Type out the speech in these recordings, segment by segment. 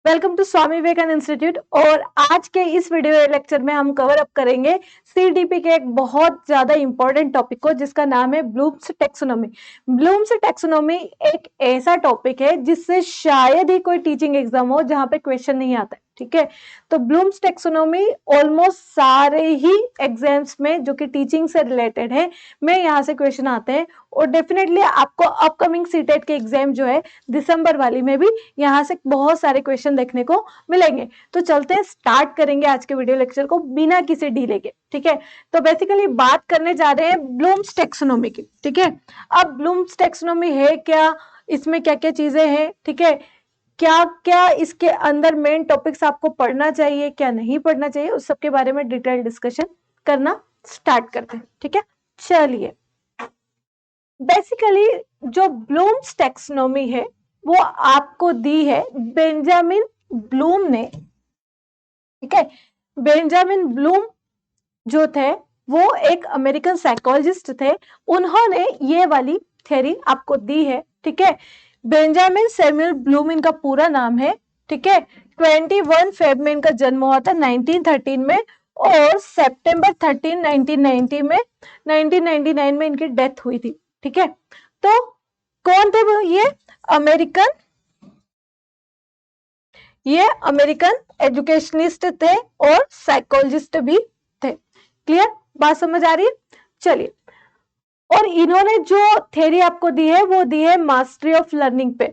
Welcome to Swami Vivekananda institute. और आज के इस वीडियो लेक्चर में हम कवर अप करेंगे सीडीपी के एक बहुत ज्यादा इंपॉर्टेंट टॉपिक को, जिसका नाम है ब्लूम्स टैक्सोनॉमी। ब्लूम्स टैक्सोनॉमी एक ऐसा टॉपिक है जिससे शायद ही कोई टीचिंग एग्जाम हो जहां पे क्वेश्चन नहीं आता है। ठीक है, तो ब्लूम्स टैक्सोनॉमी ऑलमोस्ट सारे ही एग्जाम्स में जो कि टीचिंग से रिलेटेड है में यहाँ से क्वेश्चन आते हैं। और डेफिनेटली आपको अपकमिंग सीटेट के एग्जाम जो है दिसंबर वाली में भी यहाँ से बहुत सारे क्वेश्चन देखने को मिलेंगे। तो चलते हैं, स्टार्ट करेंगे आज के वीडियो लेक्चर को बिना किसी डिले के। ठीक है, तो बेसिकली बात करने जा रहे हैं ब्लूम्स टैक्सोनॉमी की। ठीक है, अब ब्लूम्स टैक्सोनॉमी है क्या, इसमें क्या क्या चीजें हैं, ठीक है, क्या क्या इसके अंदर मेन टॉपिक्स आपको पढ़ना चाहिए, क्या नहीं पढ़ना चाहिए, उस सब के बारे में डिटेल डिस्कशन करना स्टार्ट करते हैं। ठीक है, चलिए, बेसिकली जो ब्लूम्स टैक्सोनॉमी है वो आपको दी है बेंजामिन ब्लूम ने। ठीक है, बेंजामिन ब्लूम जो थे वो एक अमेरिकन साइकोलॉजिस्ट थे, उन्होंने ये वाली थ्योरी आपको दी है। ठीक है, बेंजामिन सैमुअल ब्लूम इनका पूरा नाम है। ठीक है, 21 फेब में इनका जन्म हुआ था 1913 में, और सितंबर 13 1990 में 1999 में इनकी डेथ हुई थी। ठीक है, तो कौन थे वो? ये अमेरिकन एजुकेशनिस्ट थे और साइकोलॉजिस्ट भी थे। क्लियर, बात समझ आ रही है? चलिए, और इन्होंने जो थ्योरी आपको दी है वो दी है मास्टरी ऑफ लर्निंग पे।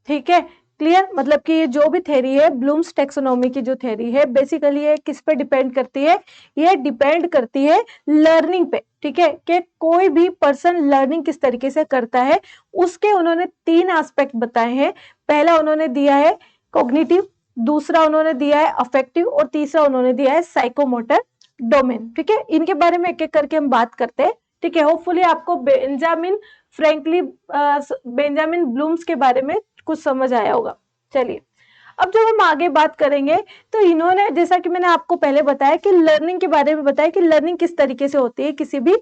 ठीक है, क्लियर, मतलब कि ये जो भी थ्योरी है, ब्लूम्स टैक्सोनॉमी की जो थ्योरी है, बेसिकली ये किस पे डिपेंड करती है? ये डिपेंड करती है लर्निंग पे। ठीक है, कि कोई भी पर्सन लर्निंग किस तरीके से करता है, उसके उन्होंने 3 एस्पेक्ट बताए हैं। पहला उन्होंने दिया है कॉग्निटिव, दूसरा उन्होंने दिया है अफेक्टिव, और तीसरा उन्होंने दिया है साइकोमोटर डोमेन। ठीक है, इनके बारे में एक एक करके हम बात करते हैं। ठीक है, होपफुली आपको बेंजामिन ब्लूम्स के बारे में कुछ समझ आया होगा। चलिए, अब जब हम आगे बात करेंगे तो इन्होंने, जैसा कि मैंने आपको पहले बताया कि लर्निंग के बारे में बताया कि लर्निंग किस तरीके से होती है, किसी भी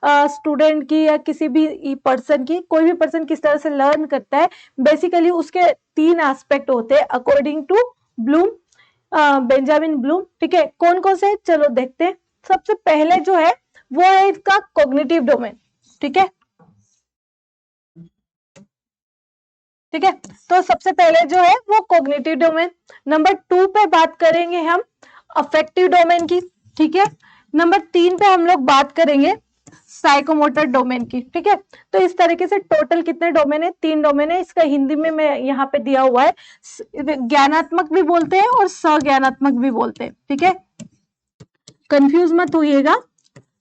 स्टूडेंट की या किसी भी पर्सन की, कोई भी पर्सन किस तरह से लर्न करता है। बेसिकली उसके 3 एस्पेक्ट होते हैं according to Bloom, Benjamin Bloom. ठीक है, कौन कौन से, चलो देखते हैं। सबसे पहले जो है वो है इसका कॉग्निटिव डोमेन। ठीक है, ठीक है, तो सबसे पहले जो है वो कॉग्निटिव डोमेन। नंबर 2 पे बात करेंगे हम अफेक्टिव डोमेन की। ठीक है, नंबर 3 पे हम लोग बात करेंगे साइकोमोटर डोमेन की। ठीक है, तो इस तरीके से टोटल कितने डोमेन है? 3 डोमेन है। इसका हिंदी में मैं यहाँ पे दिया हुआ है, ज्ञानात्मक भी बोलते हैं और सज्ञानात्मक भी बोलते हैं। ठीक है, कंफ्यूज मत होइएगा,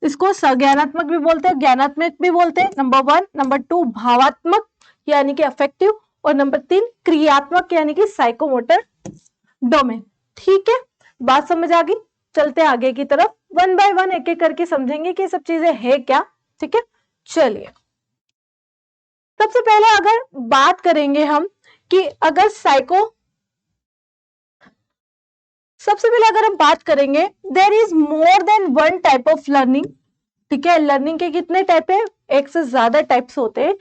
इसको सज्ञानात्मक भी बोलते हैं, ज्ञानात्मक भी बोलते हैं। नंबर 1, नंबर 2 भावात्मक यानी कि अफेक्टिव, और नंबर 3 क्रियात्मक यानी कि साइकोमोटर डोमेन। ठीक है, बात समझ आ गई? चलते आगे की तरफ, वन बाय वन एक एक करके समझेंगे कि सब चीजें है क्या। ठीक है, चलिए, सबसे पहले अगर बात करेंगे हम कि अगर सबसे पहले अगर हम बात करेंगे, there is more than one type of learning. ठीक है, लर्निंग के कितने टाइप है? एक से ज्यादा टाइप्स होते हैं।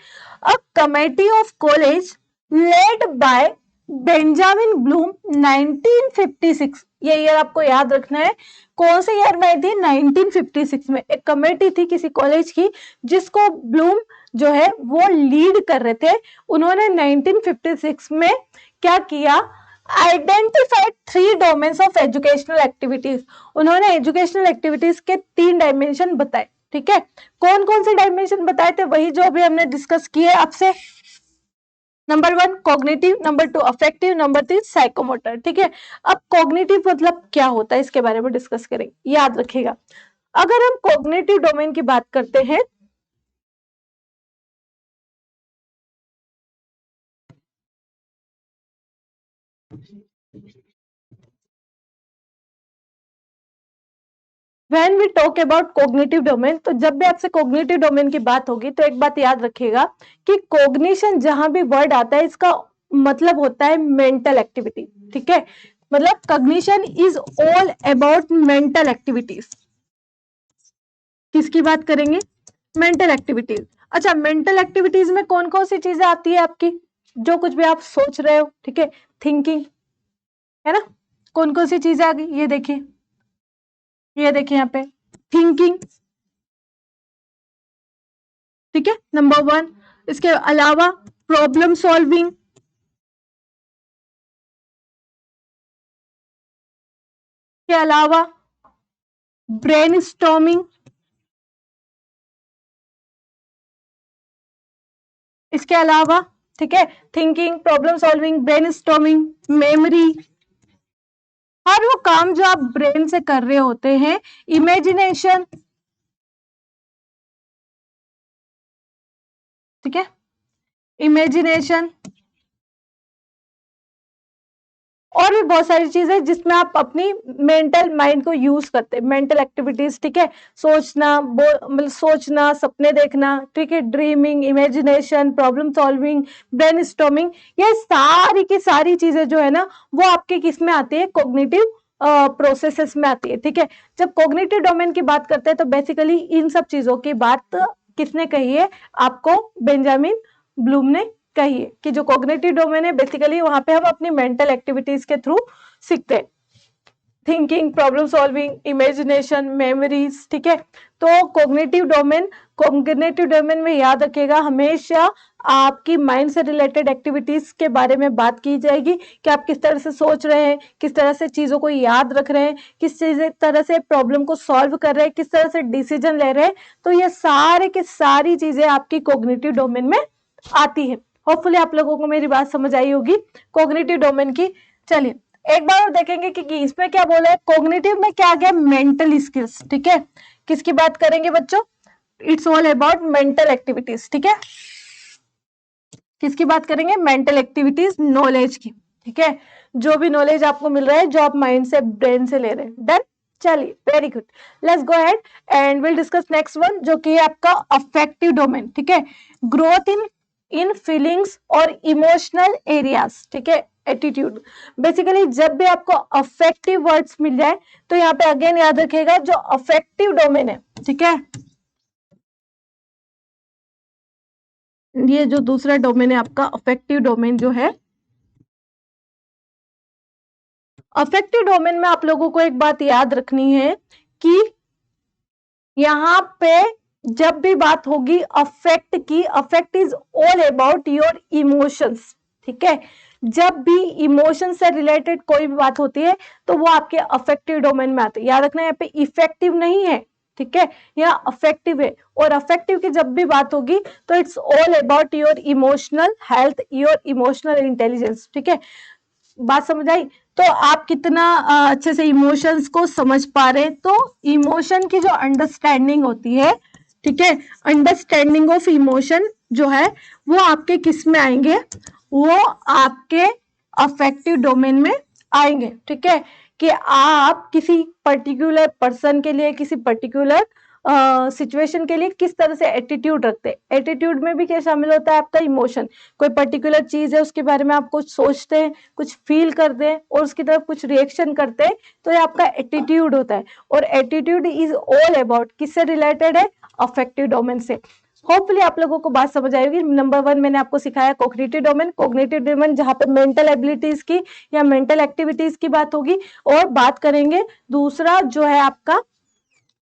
A committee of college led by Benjamin Bloom 1956, ये ईयर आपको याद रखना है। कौन से ईयर में थी? 1956 में एक कमेटी थी किसी कॉलेज की, जिसको ब्लूम जो है वो लीड कर रहे थे। उन्होंने 1956 में क्या किया? Identified 3 domains of educational activities. उन्होंने एजुकेशनल एक्टिविटीज के 3 डायमेंशन बताए। ठीक है, कौन कौन से डायमेंशन बताए थे? वही जो अभी हमने डिस्कस किए आपसे। Number 1 cognitive, number 2 affective, number 3 psychomotor. ठीक है, अब कॉग्निटिव मतलब क्या होता है इसके बारे में डिस्कस करेंगे, याद रखिएगा। अगर हम कॉग्निटिव डोमेन की बात करते हैं, when we talk about cognitive domain, तो जब भी आपसे कोग्निटिव डोमेन की बात होगी तो एक बात याद रखिएगा कि कोग्निशन जहां भी वर्ड आता है इसका मतलब होता है मेंटल एक्टिविटी। ठीक है, मतलब cognition is all about mental activities. किसकी बात करेंगे? Mental activities. अच्छा, मेंटल एक्टिविटीज में कौन कौन सी चीजें आती है आपकी? जो कुछ भी आप सोच रहे हो, ठीक है, थिंकिंग, है ना। कौन कौन सी चीजें आ गई ये देखिए, ये देखिए यहाँ पे थिंकिंग, ठीक है, नंबर 1। इसके अलावा प्रॉब्लम सॉल्विंग, के अलावा ब्रेन स्टॉर्मिंग, इसके अलावा, ठीक है, thinking, problem solving, brainstorming, memory, हर वो काम जो आप ब्रेन से कर रहे होते हैं, इमेजिनेशन, ठीक है, इमेजिनेशन, और भी बहुत सारी चीजें जिसमें आप अपनी मेंटल माइंड को यूज करते हैं, मेंटल एक्टिविटीज, ठीक है, सोचना, मतलब सोचना, सपने देखना, ठीक है, dreaming, imagination, problem solving, brain storming, ये सारी की सारी चीजें जो है ना वो आपके किस में आती है, कॉग्निटिव प्रोसेसेस में आती है, ठीक है। जब कॉग्निटिव डोमेन की बात करते हैं तो बेसिकली इन सब चीजों की बात किसने कही है, आपको बेंजामिन ब्लूम ने कहिए कि जो कॉग्निटिव डोमेन है बेसिकली वहां पे हम अपनी मेंटल एक्टिविटीज के थ्रू सीखते हैं, thinking, problem solving, imagination, memories, ठीक है। तो कॉग्निटिव डोमेन में याद रखिएगा हमेशा आपकी माइंड से रिलेटेड एक्टिविटीज के बारे में बात की जाएगी कि आप किस तरह से सोच रहे हैं, किस तरह से चीजों को याद रख रहे हैं, किस तरह से प्रॉब्लम को सॉल्व कर रहे हैं, किस तरह से डिसीजन ले रहे हैं। तो ये सारे की सारी चीजें आपकी कॉग्निटिव डोमेन में आती है। होपफुली आप लोगों को मेरी बात समझ आई होगी कॉग्निटिव डोमेन की। चलिए एक बार और देखेंगे कि इसमें क्या बोला है, कॉग्निटिव में क्या आ गया, मेंटल स्किल्स, ठीक है। किसकी बात करेंगे बच्चों, it's all about mental activities, ठीक है। किसकी बात करेंगे, मेंटल एक्टिविटीज, नॉलेज की, ठीक है, जो भी नॉलेज आपको मिल रहा है जो आप माइंड से, ब्रेन से ले रहे हैं। डन, चलिए very good, let's go ahead and will discuss next one जो कि है आपका अफेक्टिव डोमेन, ठीक है। ग्रोथ इन फीलिंग्स और इमोशनल एरियाज, ठीक है, एटीट्यूड। बेसिकली जब भी आपको अफेक्टिव वर्ड्स मिल जाए तो यहाँ पे अगेन याद रखिएगा जो अफेक्टिव डोमेन है, ठीक है, ये जो दूसरा डोमेन है आपका अफेक्टिव डोमेन जो है, अफेक्टिव डोमेन में आप लोगों को एक बात याद रखनी है कि यहाँ पे जब भी बात होगी अफेक्ट की, affect is all about your emotions, ठीक है। जब भी इमोशन से रिलेटेड कोई भी बात होती है तो वो आपके अफेक्टिव डोमेन में आते हैं। याद रखना यहाँ पे इफेक्टिव नहीं है, ठीक है, यहाँ अफेक्टिव है। और अफेक्टिव की जब भी बात होगी तो it's all about your emotional health, your emotional intelligence, ठीक है। बात समझ आई। तो आप कितना अच्छे से इमोशंस को समझ पा रहे हैं। तो इमोशन की जो अंडरस्टैंडिंग होती है, ठीक है, अंडरस्टैंडिंग ऑफ इमोशन जो है वो आपके किस में आएंगे, वो आपके अफेक्टिव डोमेन में आएंगे, ठीक है। कि आप किसी पर्टिकुलर पर्सन के लिए, किसी पर्टिकुलर सिचुएशन के लिए किस तरह से एटीट्यूड रखते हैं। एटीट्यूड में भी क्या शामिल होता है, आपका इमोशन। कोई पर्टिकुलर चीज है उसके बारे में आप कुछ सोचते हैं, कुछ फील करते हैं और उसकी तरफ कुछ रिएक्शन करते हैं, तो ये आपका एटीट्यूड होता है। और एटीट्यूड इज ऑल अबाउट किससे रिलेटेड है, अफेक्टिव डोमेन से। होपफुली आप लोगों को बात समझ आएगी। नंबर 1 मैंने आपको सिखाया कॉग्निटिव डोमेन, कॉग्निटिव डोमेन जहां पे मेंटल एबिलिटीज की या मेंटल एक्टिविटीज की बात होगी। और बात करेंगे दूसरा जो है आपका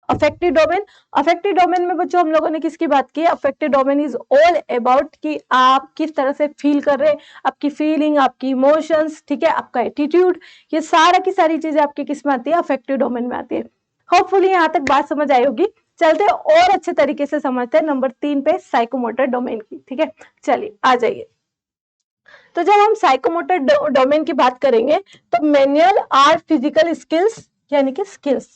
अफेक्टिव डोमेन। अफेक्टिव डोमेन में बच्चों हम लोगों ने किसकी बात की, affective domain is all about कि आप किस तरह से फील कर रहे हैं, आपकी फीलिंग, आपकी इमोशंस, ठीक है, आपका एटीट्यूड, ये सारा की सारी चीजें आपकी किस में आती है, अफेक्टिव डोमेन में आती है। होपफुली यहाँ तक बात समझ आई होगी। चलते हैं और अच्छे तरीके से समझते हैं नंबर 3 पे, साइकोमोटर डोमेन की, ठीक है। चलिए आ जाइए। तो जब हम साइकोमोटर डोमेन की बात करेंगे तो मैनुअल आर फिजिकल स्किल्स, यानी कि स्किल्स,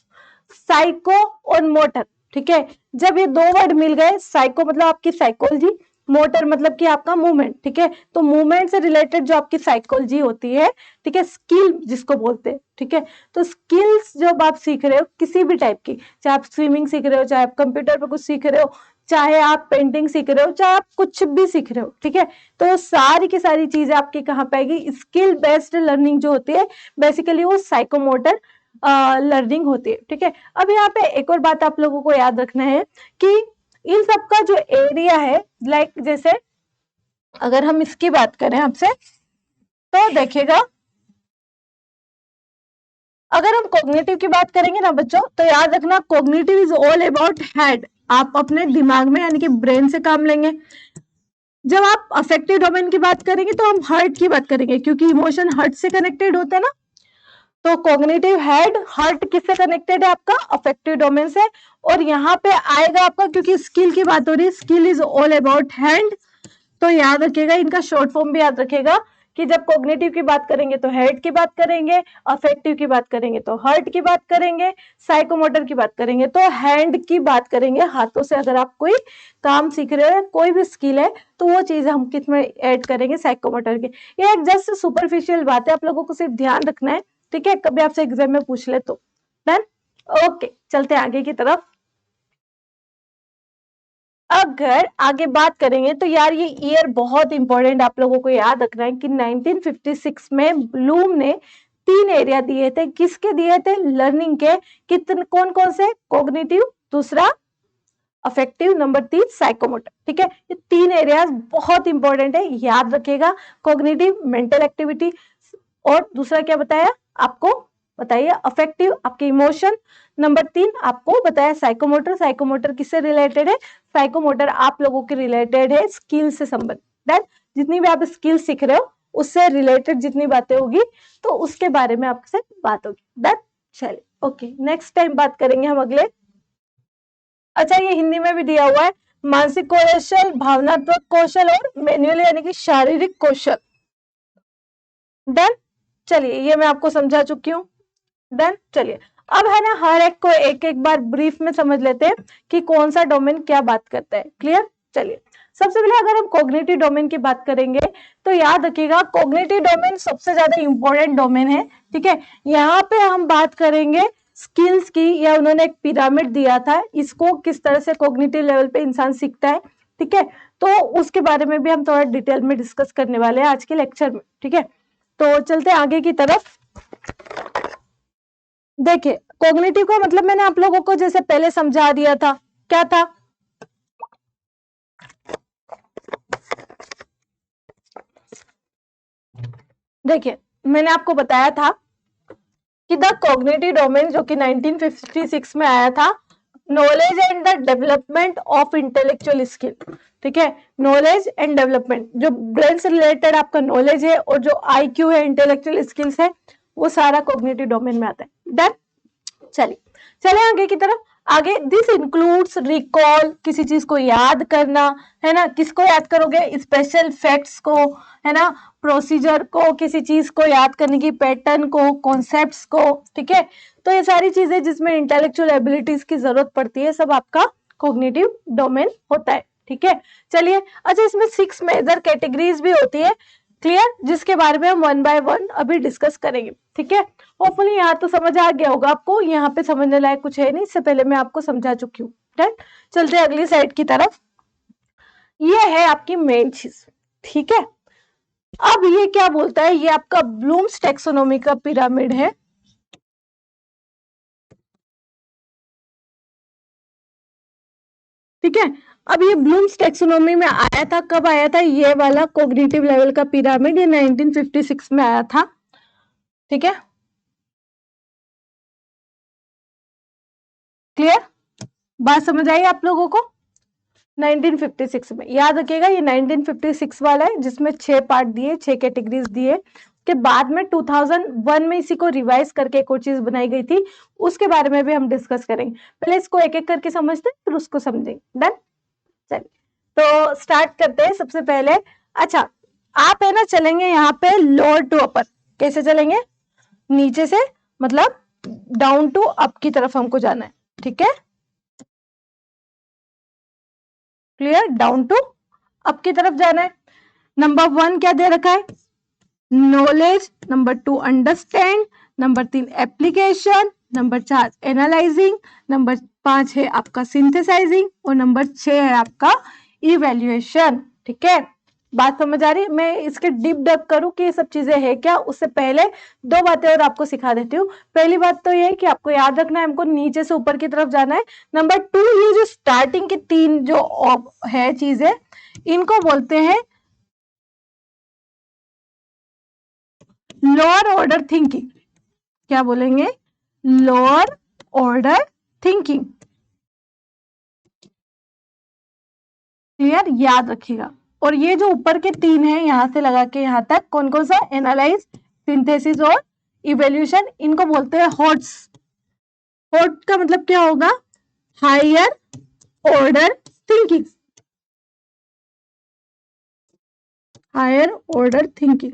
साइको और मोटर, ठीक है। जब ये दो वर्ड मिल गए, साइको मतलब आपकी साइकोलॉजी, मोटर मतलब कि आपका मूवमेंट, ठीक है। तो मूवमेंट से रिलेटेड जो आपकी साइकोलॉजी होती है, ठीक है, स्किल जिसको बोलते हैं, ठीक है। तो स्किल्स जब आप सीख रहे हो किसी भी टाइप की, चाहे आप स्विमिंग सीख रहे हो, चाहे आप कंप्यूटर पर कुछ सीख रहे हो, चाहे आप पेंटिंग सीख रहे हो, चाहे आप कुछ भी सीख रहे हो, ठीक है। तो सारी की सारी चीजें आपकी कहाँ पाएगी, स्किल बेस्ड लर्निंग जो होती है बेसिकली वो साइकोमोटर लर्निंग होती है, ठीक है। अब यहाँ पे एक और बात आप लोगों को याद रखना है कि इन सबका जो एरिया है, लाइक जैसे अगर हम इसकी बात करें आपसे तो देखिएगा अगर हम कॉग्निटिव की बात करेंगे ना बच्चों, तो याद रखना cognitive is all about head, आप अपने दिमाग में यानी कि ब्रेन से काम लेंगे। जब आप अफेक्टिव डोमेन की बात करेंगे तो हम हार्ट की बात करेंगे, क्योंकि इमोशन हार्ट से कनेक्टेड होते हैं ना। तो कॉग्निटिव हेड, हार्ट किससे कनेक्टेड है आपका, अफेक्टिव डोमेन से। और यहाँ पे आएगा आपका, क्योंकि स्किल की बात हो रही है, skill is all about hand, तो याद रखिएगा, इनका शॉर्ट फॉर्म भी याद रखिएगा कि जब कॉग्निटिव की बात करेंगे तो हेड की बात करेंगे, अफेक्टिव की बात करेंगे तो हार्ट की बात करेंगे, साइकोमोटर की बात करेंगे तो हैंड की बात करेंगे। हाथों से अगर आप कोई काम सीख रहे हो, कोई भी स्किल है, तो वो चीज हम किस में ऐड करेंगे, साइकोमोटर के। ये एक जस्ट सुपरफिशियल बात है, आप लोगों को सिर्फ ध्यान रखना है, ठीक है, कभी आपसे एग्जाम में पूछ ले तो। डन, ओके, चलते हैं आगे की तरफ। अगर आगे बात करेंगे तो यार ये ईयर बहुत इंपॉर्टेंट, आप लोगों को याद रखना है कि 1956 में ब्लूम ने 3 एरिया दिए थे। किसके दिए थे, लर्निंग के। कितने, कौन कौन से, कॉग्निटिव, दूसरा अफेक्टिव, नंबर 3 साइकोमोटर, ठीक है। ये 3 एरियाज बहुत इंपॉर्टेंट है, याद रखिएगा। कॉग्निटिव मेंटल एक्टिविटी, और दूसरा क्या बताया आपको, बताइए, अफेक्टिव आपके इमोशन, नंबर 3 आपको बताया साइकोमोटर। साइकोमोटर किससे रिलेटेड है, साइकोमोटर आप लोगों के रिलेटेड है स्किल से संबंधित। जितनी भी आप स्किल सीख रहे हो उससे रिलेटेड जितनी बातें होगी तो उसके बारे में आपसे बात होगी। दैट, चलिए ओके, नेक्स्ट टाइम बात करेंगे हम अगले। अच्छा, ये हिंदी में भी दिया हुआ है, मानसिक कौशल, भावनात्मक कौशल और मैनुअल यानी कि शारीरिक कौशल। डन, चलिए ये मैं आपको समझा चुकी हूँ। डन, चलिए अब है ना, हर एक को एक एक बार ब्रीफ में समझ लेते हैं कि कौन सा डोमेन क्या बात करता है। क्लियर, चलिए सबसे पहले अगर हम कॉग्निटिव डोमेन की बात करेंगे तो याद रखिएगा कॉग्निटिव डोमेन सबसे ज्यादा इंपॉर्टेंट डोमेन है, ठीक है। यहाँ पे हम बात करेंगे स्किल्स की, या उन्होंने एक पिरामिड दिया था, इसको किस तरह से कॉग्निटिव लेवल पे इंसान सीखता है, ठीक है। तो उसके बारे में भी हम थोड़ा डिटेल में डिस्कस करने वाले हैं आज के लेक्चर में, ठीक है। तो चलते आगे की तरफ। देखिए कॉग्निटिव का मतलब मैंने आप लोगों को जैसे पहले समझा दिया था, क्या था, देखिए मैंने आपको बताया था कि द कॉग्निटिव डोमेन, जो कि 1956 में आया था, knowledge and the development of intellectual skill, ठीक है। नॉलेज एंड डेवलपमेंट, जो ब्रेन से रिलेटेड आपका नॉलेज है और जो आईक्यू है, इंटेलेक्चुअल स्किल्स है, वो सारा कॉग्निटिव डोमेन में आता है। डन, चलिए चले आगे की तरफ। आगे, दिस इंक्लूड्स रिकॉल, किसी चीज को याद करना, है ना, किसको याद करोगे, स्पेशल फैक्ट्स को, है ना, प्रोसीजर को, किसी चीज को याद करने की, पैटर्न को, कॉन्सेप्ट्स को, ठीक है। तो ये सारी चीजें जिसमें इंटेलेक्चुअल एबिलिटीज की जरूरत पड़ती है, सब आपका कॉग्निटिव डोमेन होता है, ठीक है। चलिए, अच्छा इसमें 6 मेजर कैटेगरीज भी होती है, क्लियर, जिसके बारे में हम 1 बाय 1 अभी डिस्कस करेंगे, ठीक है। होपफुली यहाँ तो समझ आ गया होगा आपको, यहाँ पे समझने लायक कुछ है नहीं, इससे पहले मैं आपको समझा चुकी हूँ। राइट, चलते हैं अगली साइड की तरफ। ये है आपकी मेन चीज, ठीक है। अब ये क्या बोलता है, ये आपका ब्लूम्स टैक्सोनॉमी का पिरामिड है, ठीक है। अब ये ब्लूम्स टैक्सोनॉमी में आया था, कब आया था ये वाला कॉग्निटिव लेवल का पिरामिड, ये 1956 में आया था, ठीक है। क्लियर, बात समझ आई आप लोगों को। 1956 में, याद रखिएगा ये 1956 वाला है, जिसमें 6 पार्ट दिए, 6 कैटेगरीज दिए। के बाद में 2001 में इसी को रिवाइज करके एक और चीज बनाई गई थी, उसके बारे में भी हम डिस्कस करेंगे। पहले इसको एक एक करके समझते हैं, फिर उसको समझेंगे। डन, चलिए तो स्टार्ट करते हैं सबसे पहले। अच्छा, आप है ना चलेंगे यहाँ पे लोअर टू अपर, कैसे चलेंगे, नीचे से मतलब डाउन टू अप की तरफ हमको जाना है, ठीक है। क्लियर, डाउन टू अप की तरफ जाना है। नंबर 1 क्या दे रखा है, knowledge, number 2 understand, number 3 application, number 4 analysing, number 5 है आपका सिंथेसाइजिंग, और नंबर 6 है आपका इवेल्युएशन, ठीक है। बात समझ आ रही है। मैं इसके डीप डक करूं कि ये सब चीजें है क्या, उससे पहले 2 बातें और आपको सिखा देती हूँ। पहली बात तो ये है कि आपको याद रखना है, हमको नीचे से ऊपर की तरफ जाना है। नंबर 2, ये जो स्टार्टिंग के 3 जो है चीजें, इनको बोलते हैं लोअर ऑर्डर थिंकिंग, क्या बोलेंगे, लोअर ऑर्डर थिंकिंग। क्लियर, याद रखिएगा। और ये जो ऊपर के तीन है यहां से लगा के यहां तक, कौन कौन सा, एनालाइज, सिंथेसिस और इवेल्यूशन, इनको बोलते हैं हॉट्स। हॉट का मतलब क्या होगा, higher order thinking, higher order thinking.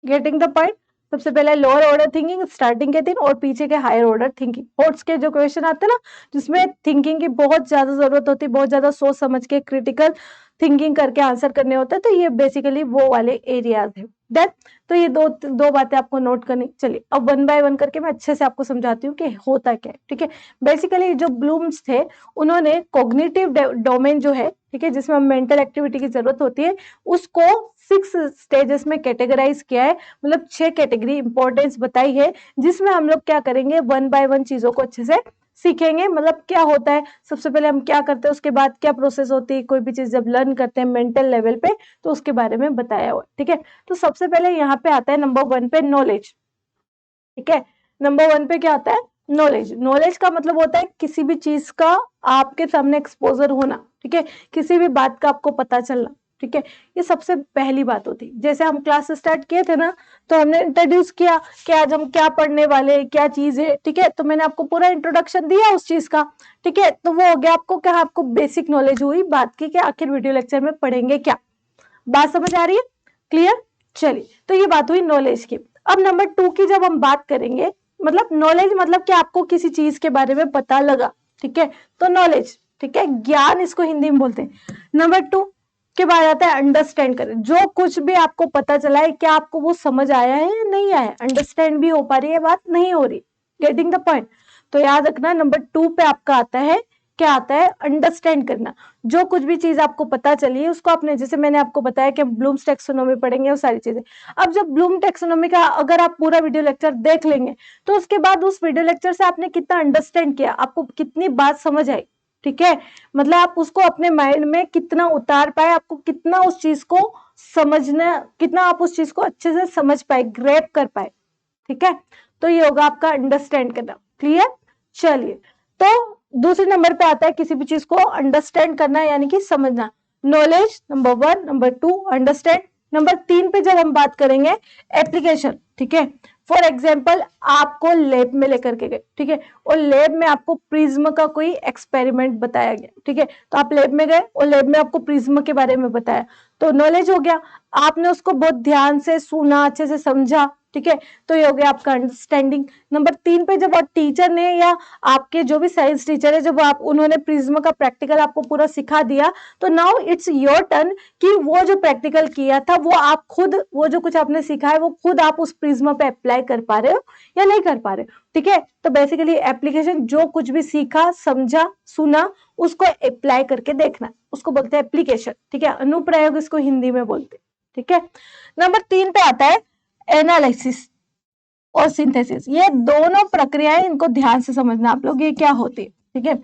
Getting the point. सबसे पहले लोअर ऑर्डर थिंकिंग, स्टार्टिंग के दिन, और पीछे के हायर ऑर्डर थिंकिंग। हॉट्स के जो क्वेश्चन आते हैं ना, जिसमें थिंकिंग की बहुत ज्यादा जरूरत होती है, बहुत ज्यादा सोच समझ के क्रिटिकल थिंकिंग करके आंसर करने होते हैं, तो ये बेसिकली वो वाले एरियाज है। देन तो ये दो दो बातें आपको नोट करनी। चलिए अब वन बाय वन करके मैं अच्छे से आपको समझाती हूँ कि होता क्या है। ठीक है, बेसिकली जो ब्लूम्स थे उन्होंने कॉग्निटिव डोमेन जो है, ठीक है, जिसमें मेंटल एक्टिविटी की जरूरत होती है, उसको 6 स्टेजेस में कैटेगराइज किया है। मतलब 6 कैटेगरी इंपॉर्टेंस बताई है, जिसमें हम लोग क्या करेंगे, वन बाय वन चीजों को अच्छे से सीखेंगे। मतलब क्या होता है, सबसे पहले हम क्या करते हैं, उसके बाद क्या प्रोसेस होती है, कोई भी चीज जब लर्न करते हैं मेंटल लेवल पे, तो उसके बारे में बताया हुआ। ठीक है, तो सबसे पहले यहाँ पे आता है नंबर 1 पे नॉलेज। ठीक है, नंबर 1 पे क्या आता है, नॉलेज। नॉलेज का मतलब होता है किसी भी चीज का आपके सामने एक्सपोजर होना। ठीक है, किसी भी बात का आपको पता चलना। ठीक है, ये सबसे पहली बात होती। जैसे हम क्लास स्टार्ट किए थे ना, तो हमने इंट्रोड्यूस किया कि आज हम क्या पढ़ने वाले हैं, क्या चीज है। ठीक है, तो मैंने आपको पूरा इंट्रोडक्शन दिया उस चीज का। ठीक है, तो वो हो गया आपको क्या, आपको बेसिक नॉलेज हुई बात की कि आखिर वीडियो लेक्चर में पढ़ेंगे क्या। बात समझ आ रही है, क्लियर। चलिए, तो ये बात हुई नॉलेज की। अब नंबर 2 की जब हम बात करेंगे, मतलब नॉलेज मतलब कि आपको किसी चीज के बारे में पता लगा। ठीक है, तो नॉलेज, ठीक है, ज्ञान इसको हिंदी में बोलते हैं। नंबर 2 के बाद आता है अंडरस्टैंड करें। जो कुछ भी आपको पता चला है, क्या आपको वो समझ आया है या नहीं आया, अंडरस्टैंड भी हो पा रही है बात, नहीं हो रही, गेटिंग द पॉइंट। तो याद रखना नंबर 2 पे आपका आता है, क्या आता है, अंडरस्टैंड करना। जो कुछ भी चीज आपको पता चली है उसको आपने, जैसे मैंने आपको बताया कि ब्लूम्स टैक्सोनॉमी पढ़ेंगे, वो सारी चीजें। अब जब ब्लूम टैक्सोनॉमी का अगर आप पूरा वीडियो लेक्चर देख लेंगे, तो उसके बाद उस वीडियो लेक्चर से आपने कितना अंडरस्टैंड किया, आपको कितनी बात समझ आई। ठीक है, मतलब आप उसको अपने माइंड में कितना उतार पाए, आपको कितना उस चीज को समझना, कितना आप उस चीज को अच्छे से समझ पाए, ग्रैब कर पाए। ठीक है, तो ये होगा आपका अंडरस्टैंड करना। क्लियर, चलिए। तो दूसरे नंबर पे आता है किसी भी चीज को अंडरस्टैंड करना, यानी कि समझना। Knowledge number 1, number 2 understand. Number 3 पे जब हम बात करेंगे, एप्लीकेशन। ठीक है, फॉर एग्जाम्पल आपको लैब में लेकर के गए, ठीक है, और लैब में आपको प्रिज्म का कोई एक्सपेरिमेंट बताया गया। ठीक है, तो आप लैब में गए और लैब में आपको प्रिज्म के बारे में बताया, तो नॉलेज हो गया। आपने उसको बहुत ध्यान से सुना, अच्छे से समझा। ठीक है, तो ये हो गया आपका अंडरस्टैंडिंग। नंबर 3 पे जब टीचर ने या आपके जो भी साइंस टीचर है, जब आप उन्होंने प्रिज्म का प्रैक्टिकल आपको पूरा सिखा दिया, तो नाउ इट्स योर टर्न कि वो जो प्रैक्टिकल किया था वो आप खुद, वो जो कुछ आपने सीखा है वो खुद आप उस प्रिज्म पे अप्लाई कर पा रहे हो या नहीं कर पा रहे हो। ठीक है, तो बेसिकली एप्लीकेशन, जो कुछ भी सीखा, समझा, सुना, उसको अप्लाई करके देखना, उसको बोलते हैं एप्लीकेशन। ठीक है, अनुप्रयोग इसको हिंदी में बोलते हैं। ठीक है, नंबर 3 पे आता है एनालिसिस और सिंथेसिस। ये दोनों प्रक्रियाएं, इनको ध्यान से समझना आप लोग, ये क्या होती है। ठीक है,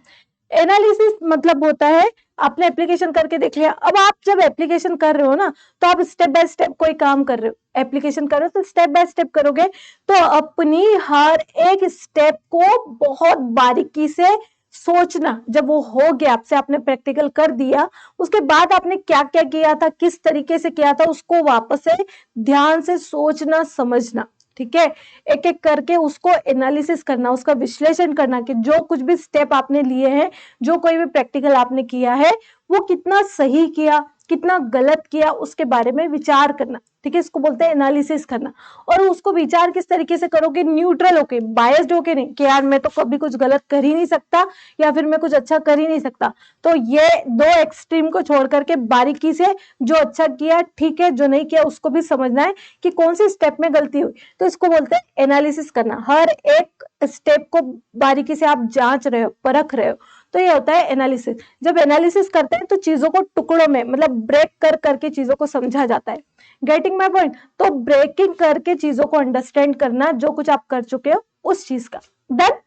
एनालिसिस मतलब होता है आपने एप्लीकेशन करके देख लिया। अब आप जब एप्लीकेशन कर रहे हो ना, तो आप स्टेप बाय स्टेप कोई काम कर रहे हो, एप्लीकेशन कर रहे हो, तो स्टेप बाय स्टेप करोगे, तो अपनी हर एक स्टेप को बहुत बारीकी से सोचना। जब वो हो गया आपसे, आपने प्रैक्टिकल कर दिया, उसके बाद आपने क्या क्या किया था, किस तरीके से किया था, उसको वापस से ध्यान से सोचना, समझना। ठीक है, एक एक करके उसको एनालिसिस करना, उसका विश्लेषण करना कि जो कुछ भी स्टेप आपने लिए हैं, जो कोई भी प्रैक्टिकल आपने किया है, वो कितना सही किया, कितना गलत किया, उसके बारे में विचार करना। ठीक है, इसको बोलते हैं एनालिसिस करना। और उसको विचार किस तरीके से करोगे, न्यूट्रल होके, बायस्ड होके नहीं कि यार मैं तो कभी कुछ गलत कर ही नहीं सकता या फिर मैं कुछ अच्छा कर ही नहीं सकता। तो ये दो एक्सट्रीम को छोड़ करके बारीकी से जो अच्छा किया ठीक है, जो नहीं किया उसको भी समझना है कि कौन सी स्टेप में गलती हुई। तो इसको बोलते हैं एनालिसिस करना। हर एक स्टेप को बारीकी से आप जांच रहे हो, परख रहे हो, तो ये होता है एनालिसिस। जब एनालिसिस करते हैं तो चीजों को टुकड़ों में, मतलब ब्रेक कर करके चीजों को समझा जाता है। Getting my point. तो ब्रेकिंग करके चीजों को अंडरस्टैंड करना, जो कुछ आप कर चुके हो उस चीज का। डन,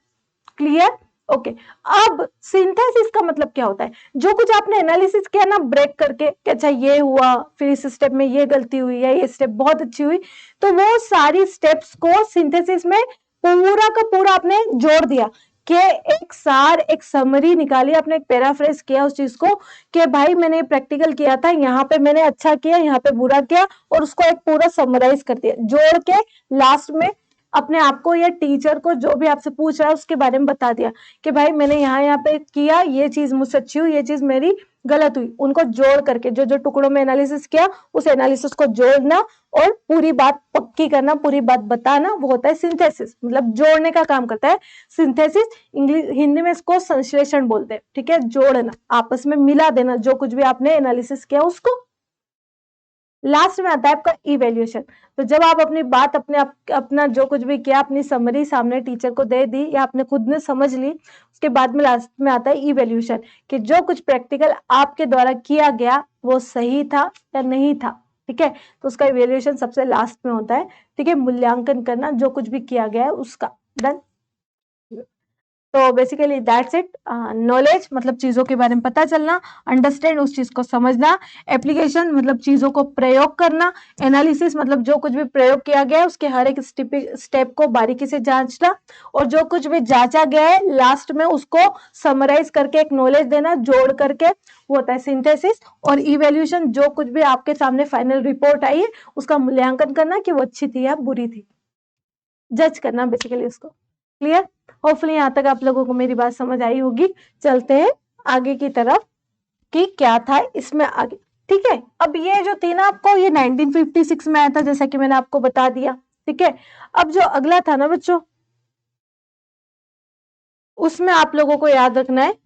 क्लियर, ओके अब सिंथेसिस का मतलब क्या होता है? जो कुछ आपने एनालिसिस किया ना ब्रेक करके कि अच्छा ये हुआ, फिर इस स्टेप में ये गलती हुई या ये स्टेप बहुत अच्छी हुई, तो वो सारी स्टेप्स को सिंथेसिस में पूरा का पूरा आपने जोड़ दिया कि एक सार, एक समरी निकाली, आपने एक पैराफ्रेज किया उस चीज को कि भाई मैंने प्रैक्टिकल किया था, यहाँ पे मैंने अच्छा किया, यहाँ पे बुरा किया, और उसको एक पूरा समराइज कर दिया, जोड़ के लास्ट में अपने आप को या टीचर को जो भी आपसे पूछ रहा है उसके बारे में बता दिया कि भाई मैंने यहाँ पे किया, ये चीज मुझसे अच्छी हुई, ये चीज मेरी गलत हुई। उनको जोड़ करके जो जो टुकड़ों में एनालिसिस किया उस एनालिसिस को जोड़ना और पूरी बात पक्की करना, पूरी बात बताना, वो होता है सिंथेसिस, मतलब जोड़ने का काम करता है सिंथेसिस। इंग्लिश हिंदी में इसको संश्लेषण बोलते हैं, ठीक है, जोड़ना, आपस में मिला देना जो कुछ भी आपने एनालिसिस किया उसको। लास्ट में आता है आपका इवेल्युएशन। तो जब आप अपनी बात अपना जो कुछ भी किया, अपनी समरी सामने टीचर को दे दी या आपने खुद ने समझ ली, उसके बाद में लास्ट में आता है इवेल्युएशन कि जो कुछ प्रैक्टिकल आपके द्वारा किया गया वो सही था या नहीं था, ठीक है। तो उसका इवेल्युएशन सबसे लास्ट में होता है, ठीक है, मूल्यांकन करना जो कुछ भी किया गया है उसका। डन। तो बेसिकली दैट्स इट। नॉलेज मतलब चीजों के बारे में पता चलना, अंडरस्टैंड उस चीज को समझना, एप्लीकेशन मतलब चीजों को प्रयोग करना, एनालिसिस मतलब जो कुछ भी प्रयोग किया गया है उसके हर एक स्टेप को बारीकी से जांचना, और जो कुछ भी जांचा गया है लास्ट में उसको समराइज करके एक नॉलेज देना जोड़ करके, वो होता है सिंथेसिस। और इवेल्यूशन जो कुछ भी आपके सामने फाइनल रिपोर्ट आई है उसका मूल्यांकन करना कि वो अच्छी थी या बुरी थी, जज करना बेसिकली उसको। क्लियर? होपफुली यहाँ तक आप लोगों को मेरी बात समझ आई होगी। चलते हैं आगे की तरफ कि क्या था इसमें आगे, ठीक है। अब ये जो थी ना आपको, ये 1956 में आया था जैसा कि मैंने आपको बता दिया, ठीक है। अब जो अगला था ना बच्चों, उसमें आप लोगों को याद रखना है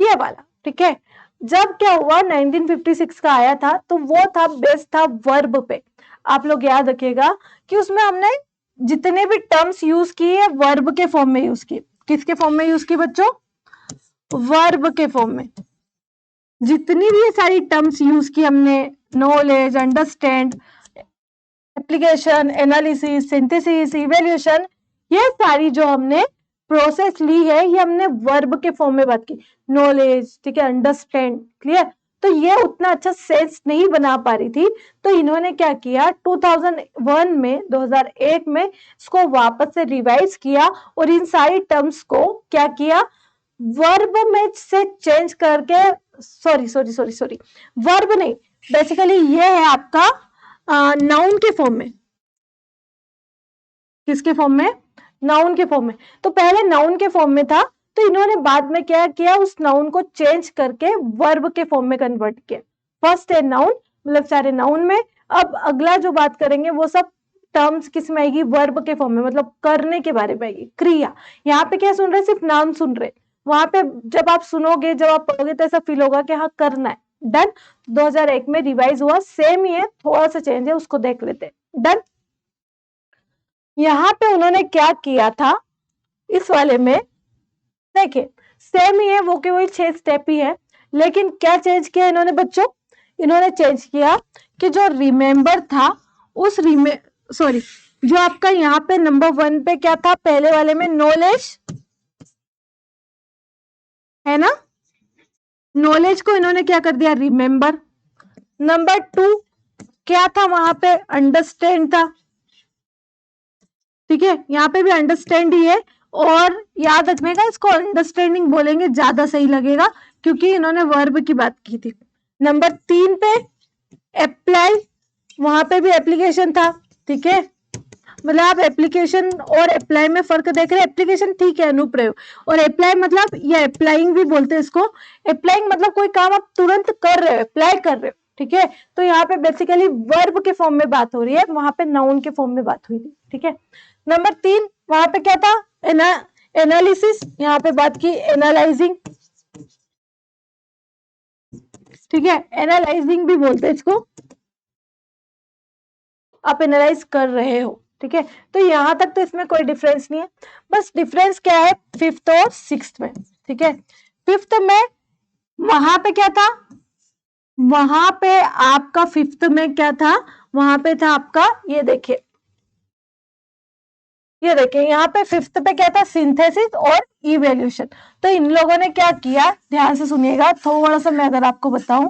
ये वाला, ठीक है। जब क्या हुआ 1956 का आया था तो वो था बेस्ड था वर्ब पे। आप लोग याद रखिएगा कि उसमें हमने जितने भी टर्म्स यूज किए वर्ब के फॉर्म में यूज किए। किसके फॉर्म में यूज किए बच्चों? वर्ब के फॉर्म में। जितनी भी ये सारी टर्म्स यूज की हमने, knowledge, understand, application, analysis, synthesis, evaluation, ये सारी जो हमने प्रोसेस ली है ये हमने वर्ब के फॉर्म में बात की। नॉलेज, ठीक है, अंडरस्टैंड, क्लियर। तो ये उतना अच्छा सेंस नहीं बना पा रही थी, तो इन्होंने क्या किया 2001 में 2001 में इसको वापस से रिवाइज किया और इन सारी टर्म्स को क्या किया, वर्ब में से चेंज करके, सॉरी वर्ब नहीं, बेसिकली ये है आपका नाउन के फॉर्म में। किसके फॉर्म में? नाउन के फॉर्म में। तो पहले नाउन के फॉर्म में था, तो इन्होंने बाद में क्या किया, उस नाउन को चेंज करके वर्ब के फॉर्म में कन्वर्ट किया। फर्स्ट है नाउन, मतलब सारे नाउन में। अब अगला जो बात करेंगे वो सब टर्म्स किस में आएगी, वर्ब के फॉर्म में, मतलब करने के बारे में आएगी, क्रिया। यहाँ पे क्या सुन रहे, सिर्फ नाउन सुन रहे, वहां पे जब आप सुनोगे, जब आप पढ़ोगे तो ऐसा फील होगा कि हाँ करना है। डन। 2001 में रिवाइज हुआ, सेम ही है, थोड़ा सा चेंज है, उसको देख लेते हैं। डन। यहाँ पे उन्होंने क्या किया था इस वाले में, देखिए सेम ही है, वो के वही 6 स्टेप ही है, लेकिन क्या चेंज किया इन्होंने बच्चों? इन्होंने चेंज किया कि जो रिमेंबर था उस सॉरी, जो आपका यहाँ पे नंबर 1 पे क्या था, पहले वाले में नॉलेज है ना, नॉलेज को इन्होंने क्या कर दिया, रिमेंबर। नंबर 2 क्या था वहां पे, अंडरस्टैंड था, ठीक है, यहाँ पे भी अंडरस्टैंड ही है, और याद रखनेगा इसको अंडरस्टैंडिंग बोलेंगे ज्यादा सही लगेगा क्योंकि इन्होंने वर्ब की बात की थी। नंबर 3 पे अप्लाई, वहां पे भी एप्लीकेशन था, ठीक है, मतलब आप एप्लीकेशन और अप्लाई में फर्क देख रहे हैं। एप्लीकेशन ठीक है, अनुप्रयोग, और अप्लाई मतलब ये अप्लाइंग भी बोलते हैं इसको। अप्लाइंग मतलब कोई काम आप तुरंत कर रहे हो, अप्लाई कर रहे हो, ठीक है। तो यहाँ पे बेसिकली वर्ब के फॉर्म में बात हो रही है, वहां पे नाउन के फॉर्म में बात हुई थी, ठीक है। नंबर 3 वहां पे क्या था, एनालिसिस, यहाँ पे बात की एनालाइजिंग, ठीक है, एनालाइजिंग भी बोलते हैं इसको, आप एनालाइज कर रहे हो, ठीक है। तो यहां तक तो इसमें कोई डिफरेंस नहीं है, बस डिफरेंस क्या है 5th और 6th में, ठीक है। 5th में वहां पे क्या था, वहां पे आपका 5th में क्या था, वहां पे था आपका, ये देखिए ये देखिए यहाँ पे फिफ्थ पे क्या था, सिंथेसिस और इवैल्यूएशन। तो इन लोगों ने क्या किया, ध्यान से सुनिएगा थोड़ा सा, मैं अगर आपको बताऊं,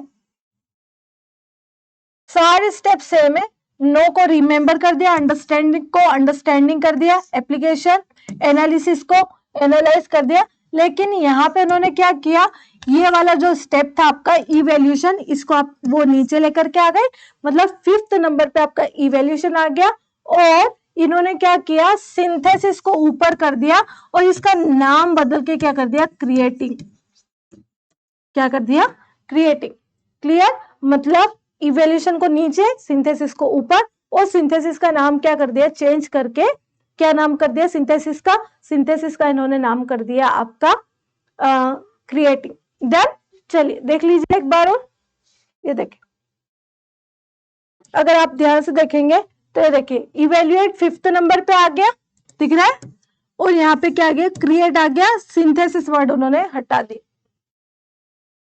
सारे स्टेप सेम है। नो को रिमेंबर कर दिया, अंडरस्टैंडिंग को अंडरस्टैंडिंग कर दिया, एप्लीकेशन एनालिसिस को एनालाइज कर दिया। लेकिन यहाँ पे उन्होंने क्या किया, ये वाला जो स्टेप था आपका इवैल्यूएशन, इसको आप वो नीचे लेकर के आ गए, मतलब फिफ्थ नंबर पे आपका इवैल्यूएशन आ गया। और इन्होंने क्या किया, सिंथेसिस को ऊपर कर दिया और इसका नाम बदल के क्या कर दिया, क्रिएटिंग। क्या कर दिया, क्रिएटिंग। क्लियर, मतलब इवैल्यूएशन को नीचे, सिंथेसिस को ऊपर, और सिंथेसिस का नाम क्या कर दिया, चेंज करके क्या नाम कर दिया, सिंथेसिस का, सिंथेसिस का इन्होंने नाम कर दिया आपका क्रिएटिंग। डन। चलिए देख लीजिए एक बार और, ये देखिए अगर आप ध्यान से देखेंगे तो ये देखिए इवेल्युएट फिफ्थ नंबर पे आ गया, दिख रहा है, और यहाँ पे क्या आ गया, क्रिएट आ गया, सिंथेसिस वर्ड उन्होंने हटा दी।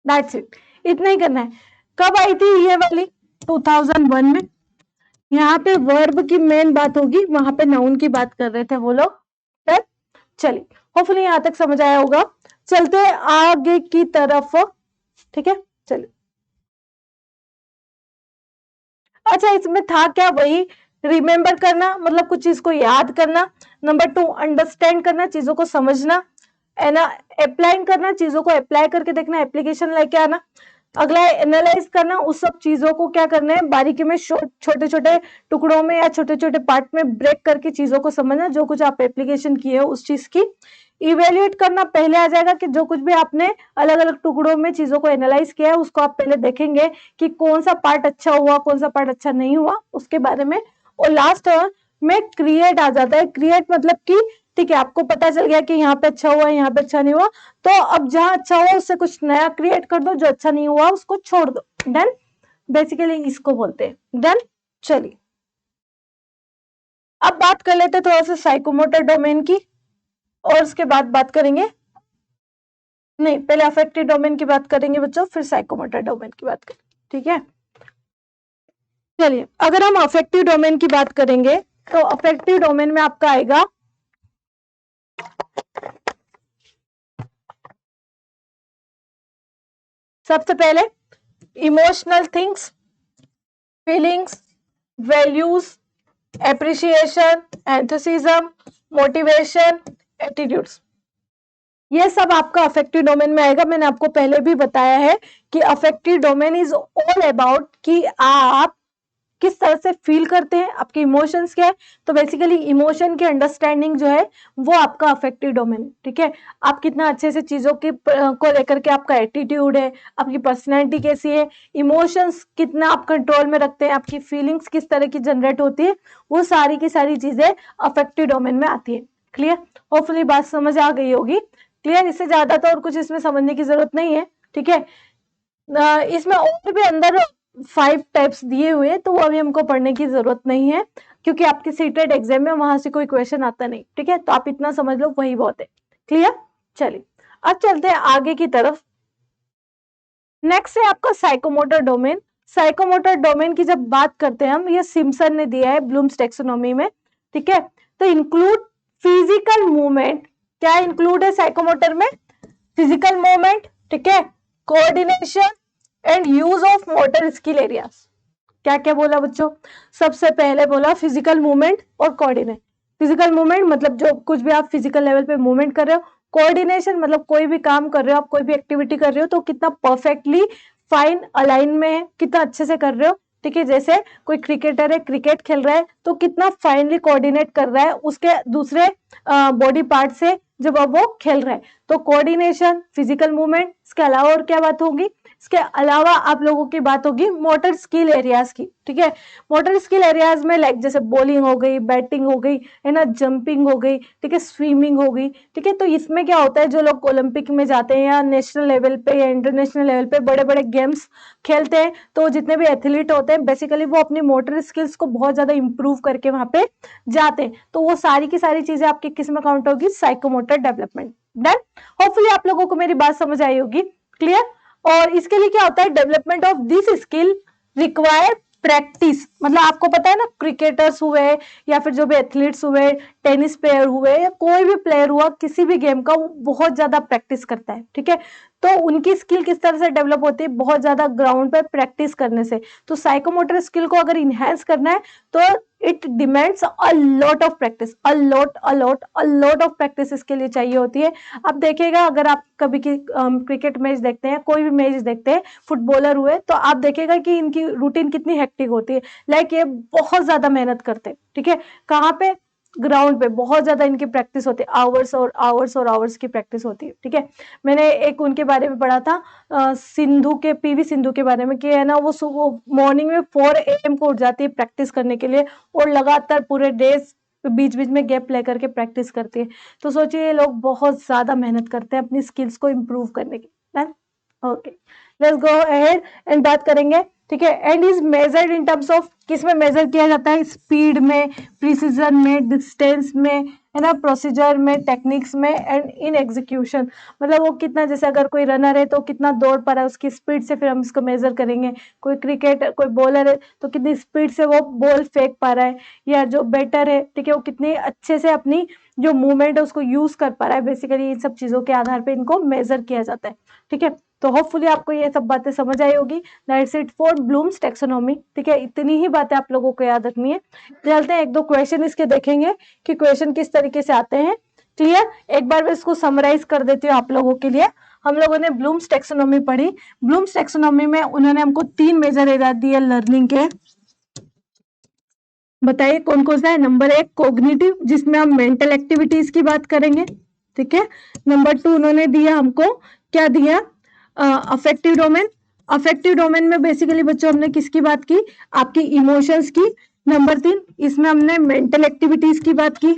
दैट्स इट, इतना ही करना है। कब आई थी ये वाली, 2001 में। यहाँ पे वर्ब की मेन बात होगी, वहां पे नाउन की बात कर रहे थे वो लोग। चलिए होपफुली यहाँ तक समझ आया होगा। चलते हैं आगे की तरफ, ठीक है, चलिए। अच्छा इसमें था क्या, वही रिमेंबर करना, मतलब कुछ चीज को याद करना। नंबर 2 अंडरस्टैंड करना, चीजों को समझना है ना, अप्लाई करना, चीजों को अप्लाई करके देखना, एप्लीकेशन लेके आना। अगला है एनालाइज करना, उस सब चीजों को क्या करना है, बारीकी में छोटे छोटे टुकड़ों में या छोटे छोटे पार्ट में ब्रेक करके चीजों को समझना, जो कुछ आप एप्लीकेशन किए हो उस चीज की। इवेल्युएट करना पहले आ जाएगा, कि जो कुछ भी आपने अलग अलग टुकड़ों में चीजों को एनालाइज किया है उसको आप पहले देखेंगे कि कौन सा पार्ट अच्छा हुआ, कौन सा पार्ट अच्छा नहीं हुआ, उसके बारे में। और लास्ट में क्रिएट आ जाता है। क्रिएट मतलब कि ठीक है, आपको पता चल गया कि यहाँ पे अच्छा हुआ, यहाँ पे अच्छा नहीं हुआ, तो अब जहां अच्छा हुआ उससे कुछ नया क्रिएट कर दो, जो अच्छा नहीं हुआ उसको छोड़ दो। डन, बेसिकली इसको बोलते हैं डन। चलिए अब बात कर लेते हैं थोड़ा सा साइकोमोटर डोमेन की, और उसके बाद बात करेंगे, नहीं पहले अफेक्टिव डोमेन की बात करेंगे बच्चों, फिर साइकोमोटर डोमेन की बात करेंगे, ठीक है। चलिए अगर हम अफेक्टिव डोमेन की बात करेंगे तो अफेक्टिव डोमेन में आपका आएगा सबसे पहले emotional things, feelings, values, appreciation, enthusiasm, motivation, attitudes, ये सब आपका अफेक्टिव डोमेन में आएगा। मैंने आपको पहले भी बताया है कि affective domain is all about कि आप किस तरह से फील करते हैं, आपके इमोशंस क्या है। तो बेसिकली इमोशन की अंडरस्टैंडिंग जो है वो आपका अफेक्टिव डोमेन, ठीक है। आप कितना अच्छे से चीजों की को लेकर के आपका एटीट्यूड है, आपकी पर्सनैलिटी कैसी है, इमोशंस कितना आप कंट्रोल में रखते हैं, आपकी फीलिंग्स किस तरह की जनरेट होती है, वो सारी की सारी चीजें अफेक्टिव डोमेन में आती है। क्लियर, होपफुली बात समझ आ गई होगी। क्लियर, इससे ज्यादा तो और कुछ इसमें समझने की जरूरत नहीं है, ठीक है। इसमें और भी अंदर 5 टाइप्स दिए हुए हैं, तो वो अभी हमको पढ़ने की जरूरत नहीं है, क्योंकि आपके सीटेड एग्जाम में वहां से कोई क्वेश्चन आता नहीं, ठीक है। तो आप इतना समझ लो, वही बहुत है। क्लियर, चलिए अब चलते हैं आगे की तरफ। नेक्स्ट है आपका साइकोमोटर डोमेन। साइकोमोटर डोमेन की जब बात करते हैं हम, ये सिम्पसन ने दिया है ब्लूम्स टैक्सोनॉमी में, ठीक है। तो इंक्लूड फिजिकल मूवमेंट, क्या इंक्लूड है साइकोमोटर में, फिजिकल मूवमेंट, ठीक है, coordination and use of motor skill areas. क्या क्या बोला बच्चों, सबसे पहले बोला फिजिकल मूवमेंट और कोऑर्डिनेट। फिजिकल मूवमेंट मतलब जो कुछ भी आप फिजिकल लेवल पे मूवमेंट कर रहे हो, कोऑर्डिनेशन मतलब कोई भी काम कर रहे हो, आप कोई भी एक्टिविटी कर रहे हो तो कितना परफेक्टली फाइन अलाइन में है, कितना अच्छे से कर रहे हो, ठीक है। जैसे कोई क्रिकेटर है, क्रिकेट खेल रहा है तो कितना फाइनली कोऑर्डिनेट कर रहा है उसके दूसरे बॉडी पार्ट से जब अब वो खेल रहा है। तो कोऑर्डिनेशन, फिजिकल मूवमेंट, इसके अलावा और क्या बात होगी, इसके अलावा आप लोगों की बात होगी मोटर स्किल एरियाज की, ठीक है। मोटर स्किल एरियाज में लाइक जैसे बॉलिंग हो गई, बैटिंग हो गई, है ना, जंपिंग हो गई, ठीक है, स्विमिंग हो गई, ठीक है। तो इसमें क्या होता है, जो लोग ओलंपिक में जाते हैं या नेशनल लेवल पे या इंटरनेशनल लेवल पे बड़े बड़े गेम्स खेलते हैं, तो जितने भी एथलीट होते हैं बेसिकली वो अपनी मोटर स्किल्स को बहुत ज्यादा इंप्रूव करके वहां पे जाते हैं। तो वो सारी की सारी चीजें आपकी किस में काउंट होगी, साइकोमोटर डेवलपमेंट। डन, होपफुली आप लोगों को मेरी बात समझ आई होगी। क्लियर, और इसके लिए क्या होता है, development of this skill require practice, मतलब आपको पता है ना, क्रिकेटर्स हुए या फिर जो भी एथलीट्स हुए, टेनिस प्लेयर हुए या कोई भी प्लेयर हुआ किसी भी गेम का, वो बहुत ज्यादा प्रैक्टिस करता है, ठीक है। तो उनकी स्किल किस तरह से डेवलप होती है, बहुत ज्यादा ग्राउंड पे प्रैक्टिस करने से। तो साइकोमोटर स्किल को अगर इनहेंस करना है तो it demands a lot of practice, a lot of practice इसके लिए चाहिए होती है। अब देखिएगा, अगर आप कभी की क्रिकेट मैच देखते हैं, कोई भी मैच देखते हैं, फुटबॉलर हुए, तो आप देखेगा कि इनकी रूटीन कितनी हेक्टिक होती है। लाइक ये बहुत ज्यादा मेहनत करते हैं, ठीक है। कहाँ पे, ग्राउंड पे बहुत ज्यादा इनकी प्रैक्टिस होती है, आवर्स और आवर्स और आवर्स की प्रैक्टिस होती है, ठीक है। मैंने एक उनके बारे में पढ़ा था, सिंधु के, पीवी सिंधु के बारे में, कि है ना, वो सुबह मॉर्निंग में 4 AM को उठ जाती है प्रैक्टिस करने के लिए, और लगातार पूरे डेज बीच बीच में गैप लेकर के प्रैक्टिस करती है। तो सोचिए ये लोग बहुत ज्यादा मेहनत करते हैं अपनी स्किल्स को इम्प्रूव करने की। Okay, let's go ahead and बात करेंगे, ठीक है। And is measured in terms of, किस में मेजर किया जाता है, स्पीड में, प्रिसीजन में, डिस्टेंस में, है ना, प्रोसीजर में, टेक्निक्स में, एंड इन एग्जीक्यूशन। मतलब वो कितना, जैसे अगर कोई रनर है तो कितना दौड़ पा रहा है, उसकी स्पीड से फिर हम इसको मेजर करेंगे। कोई बॉलर है तो कितनी स्पीड से वो बॉल फेंक पा रहा है, या जो बैटर है, ठीक है, वो कितनी अच्छे से अपनी जो मूवमेंट है उसको यूज कर पा रहा है। बेसिकली इन सब चीजों के आधार पर इनको मेजर किया जाता है, ठीक है। तो होपफुली आपको ये सब बातें समझ आई होगी। That's it for Bloom's taxonomy, ठीक है। इतनी ही बातें आप लोगों को याद रखनी है। चलते हैं एक दो क्वेश्चन इसके देखेंगे कि क्वेश्चन किस तरीके से आते हैं। क्लियर, एक बार मैं इसको समराइज कर देती हूँ आप लोगों के लिए। हम लोगों ने ब्लूम्स टैक्सोनॉमी पढ़ी। ब्लूम्स टैक्सोनॉमी में उन्होंने हमको 3 मेजर एरिया दिए लर्निंग के। बताइए कौन कौन सा है। नंबर 1 कोग्निटिव, जिसमें हम मेंटल एक्टिविटीज की बात करेंगे, ठीक है। नंबर 2 उन्होंने दिया हमको, क्या दिया, अफेक्टिव डोमेन। अफेक्टिव डोमेन में बेसिकली बच्चों हमने किसकी बात की, आपकी इमोशंस की। नंबर 3 इसमें हमने मेंटल एक्टिविटीज की बात की।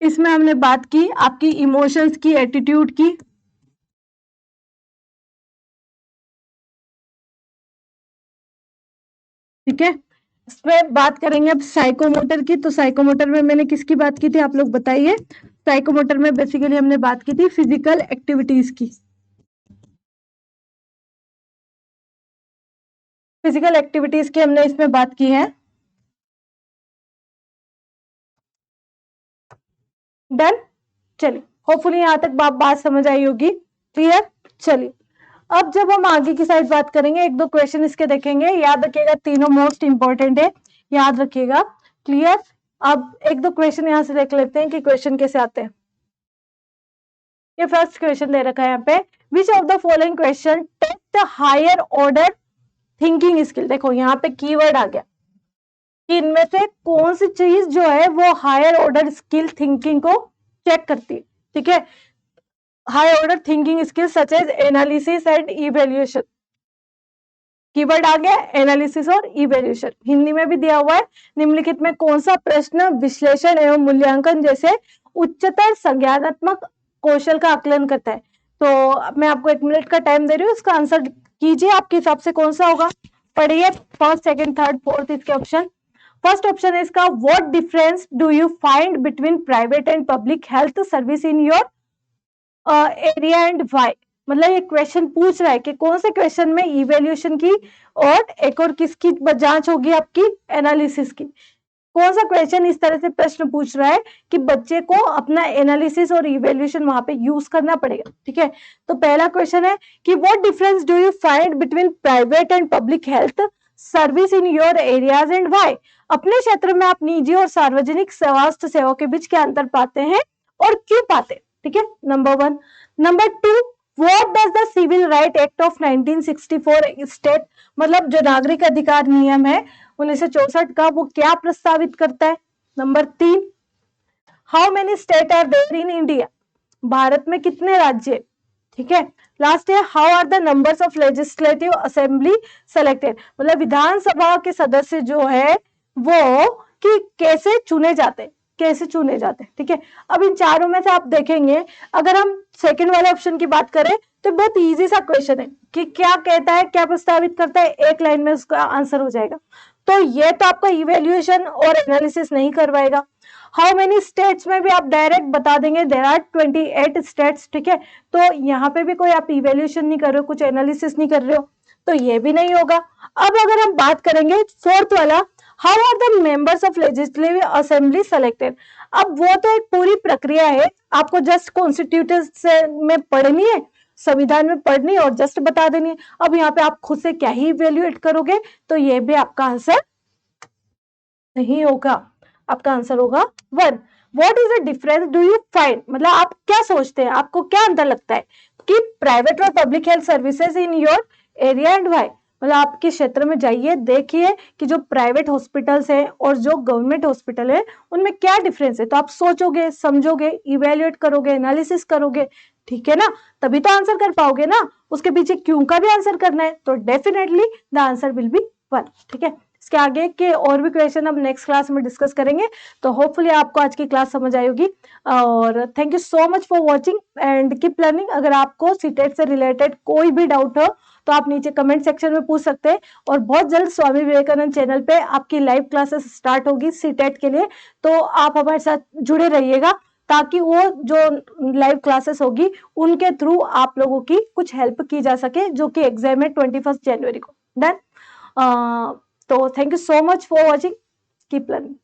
इसमें हमने बात की आपकी इमोशंस की, एटीट्यूड की। ठीक है, इसमें बात करेंगे अब साइकोमोटर की। तो साइकोमोटर में मैंने किसकी बात की थी, आप लोग बताइए। साइकोमोटर में बेसिकली हमने बात की थी फिजिकल एक्टिविटीज की। फिजिकल एक्टिविटीज की हमने इसमें बात की है। डन, चलिए, होपफुली यहां तक बात समझ आई होगी। क्लियर, चलिए अब जब हम आगे की साइड बात करेंगे, एक दो क्वेश्चन इसके देखेंगे। याद रखिएगा, तीनों मोस्ट इंपॉर्टेंट है, याद रखिएगा। क्लियर, अब एक दो क्वेश्चन यहां से देख लेते हैं कि क्वेश्चन कैसे आते हैं। ये फर्स्ट क्वेश्चन दे रखा है यहाँ पे, which of the following question test higher order thinking skill. देखो यहाँ पे कीवर्ड आ गया कि इनमें से कौन सी चीज जो है वो हायर ऑर्डर स्किल थिंकिंग को चेक करती है, ठीक है। High order thinking skill such as analysis and evaluation. Keyword आ गया एनालिसिस और इवेल्युएशन। हिंदी में भी दिया हुआ है, निम्नलिखित में कौन सा प्रश्न विश्लेषण एवं मूल्यांकन जैसे उच्चतर संज्ञानात्मक कौशल का आकलन करता है। तो मैं आपको 1 मिनट का टाइम दे रही हूँ, इसका आंसर कीजिए, आपके हिसाब से कौन सा होगा। पढ़िए फर्स्ट, सेकंड, थर्ड, फोर्थ इसके ऑप्शन। फर्स्ट ऑप्शन है इसका, what difference do you find between private and public health service in your area and why. मतलब ये क्वेश्चन पूछ रहा है कि कौन से क्वेश्चन में इवेल्युएशन की और एक और किसकी जांच होगी, आपकी एनालिसिस की। कौन सा क्वेश्चन इस तरह से प्रश्न पूछ रहा है कि बच्चे को अपना एनालिसिस और इवेल्युएशन वहां पे यूज करना पड़ेगा, ठीक है। तो पहला क्वेश्चन है कि what difference do you find between private and public health service in your areas and why. अपने क्षेत्र में आप निजी और सार्वजनिक स्वास्थ्य सेवाओं के बीच क्या अंतर पाते हैं और क्यों पाते हैं, ठीक है, number 1। Number 2, what does the civil right act of 1964 state. मतलब जो नागरिक अधिकार नियम है 1964 का, वो क्या प्रस्तावित करता है। Number 3, how many state are there in India. Bharat में कितने राज्य, ठीक है। लास्ट है, how are the numbers of legislative assembly selected. मतलब विधानसभा के सदस्य जो है वो कि कैसे चुने जाते, कैसे चुने जाते, ठीक है। अब इन चारों में से आप देखेंगे, अगर हम सेकंड वाले ऑप्शन की बात करें तो बहुत इजी सा क्वेश्चन है कि क्या कहता है, क्या प्रस्तावित करता है, एक लाइन में उसका आंसर हो जाएगा। तो ये तो आपका इवेल्युएशन और एनालिसिस नहीं करवाएगा। हाउ मेनी स्टेट्स में भी आप डायरेक्ट बता देंगे देयर आर 28 स्टेट्स, ठीक है, तो यहाँ पे भी कोई आप इवेल्युएशन नहीं कर रहे हो, कुछ एनालिसिस नहीं कर रहे हो, तो ये भी नहीं होगा। अब अगर हम बात करेंगे फोर्थ वाला, how are the members of legislative assembly selected. अब वो तो एक पूरी प्रक्रिया है, आपको जस्ट कॉन्स्टिट्यूशन में पढ़नी है, संविधान में पढ़नी है और जस्ट बता देनी है। अब यहाँ पे आप खुद से क्या ही इवेल्युएट करोगे, तो ये भी आपका आंसर नहीं होगा, आपका आंसर होगा 1। What is the difference do you find, मतलब आप क्या सोचते हैं, आपको क्या अंतर लगता है कि प्राइवेट और public health services in your area and why. मतलब आपके क्षेत्र में जाइए, देखिए कि जो प्राइवेट हॉस्पिटल्स हैं और जो गवर्नमेंट हॉस्पिटल है उनमें क्या डिफरेंस है, तो आप सोचोगे, समझोगे, इवेल्युएट करोगे, एनालिसिस करोगे, ठीक है ना, तभी तो आंसर कर पाओगे ना। उसके पीछे क्यों का भी आंसर करना है, तो definitely the answer will be 1, ठीक है। इसके आगे के और भी क्वेश्चन हम नेक्स्ट क्लास में डिस्कस करेंगे। तो होपफुली आपको आज की क्लास समझ आई होगी, और thank you so much for watching and keep learning. अगर आपको सीटेट से रिलेटेड कोई भी डाउट हो तो आप नीचे कमेंट सेक्शन में पूछ सकते हैं, और बहुत जल्द स्वामी विवेकानंद चैनल पे आपकी लाइव क्लासेस स्टार्ट होगी सीटेट के लिए, तो आप हमारे साथ जुड़े रहिएगा, ताकि वो जो लाइव क्लासेस होगी उनके थ्रू आप लोगों की कुछ हेल्प की जा सके, जो कि एग्जाम है 21 जनवरी को। डन। तो thank you so much for watching. Keep learning.